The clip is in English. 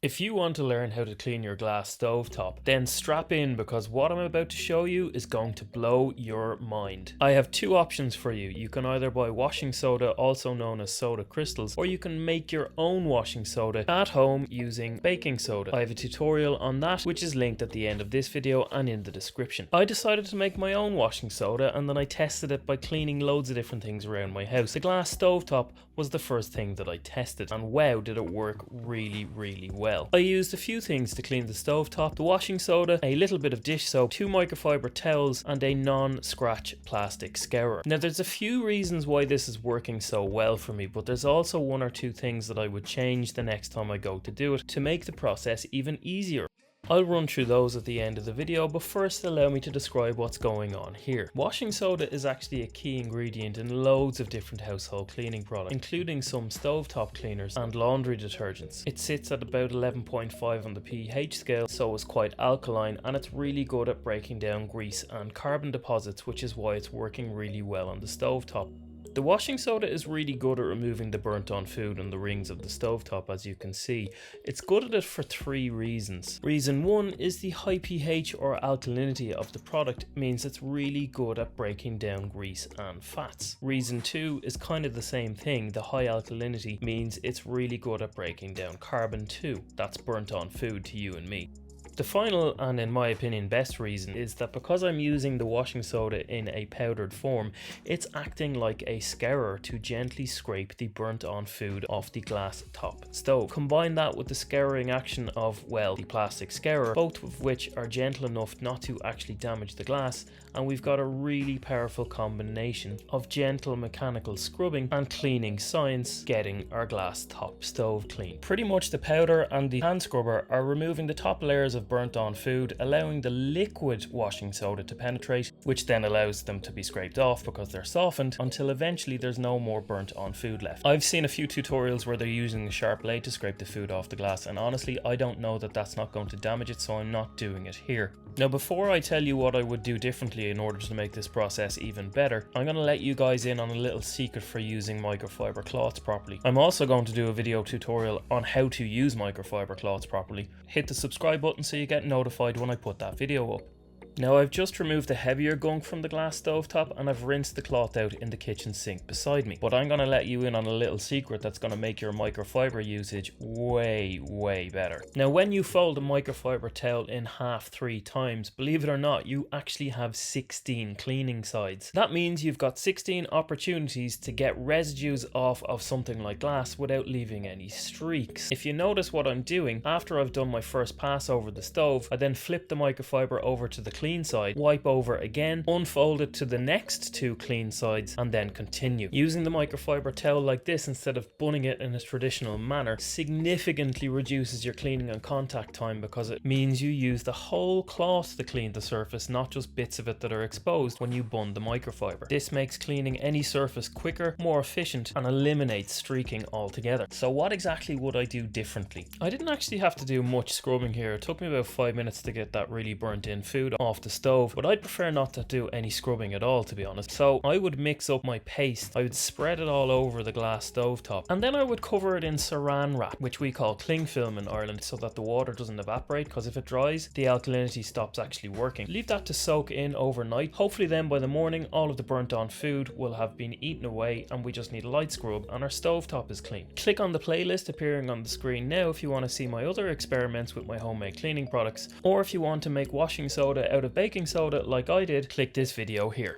If you want to learn how to clean your glass stovetop, then strap in because what I'm about to show you is going to blow your mind. I have two options for you. You can either buy washing soda, also known as soda crystals, or you can make your own washing soda at home using baking soda. I have a tutorial on that which is linked at the end of this video and in the description. I decided to make my own washing soda and then I tested it by cleaning loads of different things around my house. The glass stovetop was the first thing that I tested, and wow, did it work really well. I used a few things to clean the stovetop: the washing soda, a little bit of dish soap, 2 microfiber towels and a non-scratch plastic scourer. Now there's a few reasons why this is working so well for me, but there's also one or two things that I would change the next time I go to do it to make the process even easier. I'll run through those at the end of the video, but first allow me to describe what's going on here. Washing soda is actually a key ingredient in loads of different household cleaning products, including some stovetop cleaners and laundry detergents. It sits at about 11.5 on the pH scale, so it's quite alkaline, and it's really good at breaking down grease and carbon deposits, which is why it's working really well on the stovetop. The washing soda is really good at removing the burnt on food and the rings of the stovetop, as you can see. It's good at it for 3 reasons. Reason 1 is the high pH or alkalinity of the product means it's really good at breaking down grease and fats. Reason 2 is kind of the same thing. The high alkalinity means it's really good at breaking down carbon too. That's burnt on food to you and me. The final, and in my opinion best reason, is that because I'm using the washing soda in a powdered form, it's acting like a scourer to gently scrape the burnt on food off the glass top stove. Combine that with the scouring action of, well, the plastic scourer, both of which are gentle enough not to actually damage the glass, and we've got a really powerful combination of gentle mechanical scrubbing and cleaning science getting our glass top stove clean. Pretty much the powder and the hand scrubber are removing the top layers of burnt on food, allowing the liquid washing soda to penetrate, which then allows them to be scraped off because they're softened, until eventually there's no more burnt on food left. I've seen a few tutorials where they're using a sharp blade to scrape the food off the glass, and honestly I don't know that that's not going to damage it, so I'm not doing it here. Now before I tell you what I would do differently in order to make this process even better, I'm going to let you guys in on a little secret for using microfiber cloths properly. I'm also going to do a video tutorial on how to use microfiber cloths properly. Hit the subscribe button so you get notified when I put that video up. Now I've just removed the heavier gunk from the glass stovetop and I've rinsed the cloth out in the kitchen sink beside me. But I'm going to let you in on a little secret that's going to make your microfiber usage way better. Now when you fold a microfiber towel in half 3 times, believe it or not, you actually have 16 cleaning sides. That means you've got 16 opportunities to get residues off of something like glass without leaving any streaks. If you notice what I'm doing, after I've done my first pass over the stove, I then flip the microfiber over to the clean side, wipe over again, unfold it to the next 2 clean sides, and then continue. Using the microfiber towel like this instead of bunning it in a traditional manner significantly reduces your cleaning and contact time, because it means you use the whole cloth to clean the surface, not just bits of it that are exposed when you bun the microfiber. This makes cleaning any surface quicker, more efficient, and eliminates streaking altogether. So what exactly would I do differently? I didn't actually have to do much scrubbing here. It took me about 5 minutes to get that really burnt in food off the stove, but I'd prefer not to do any scrubbing at all, to be honest. So I would mix up my paste, I would spread it all over the glass stovetop, and then I would cover it in saran wrap, which we call cling film in Ireland, so that the water doesn't evaporate, because if it dries, the alkalinity stops actually working. Leave that to soak in overnight. Hopefully then by the morning, all of the burnt on food will have been eaten away and we just need a light scrub and our stovetop is clean. Click on the playlist appearing on the screen now if you want to see my other experiments with my homemade cleaning products, or if you want to make washing soda out of baking soda like I did, click this video here.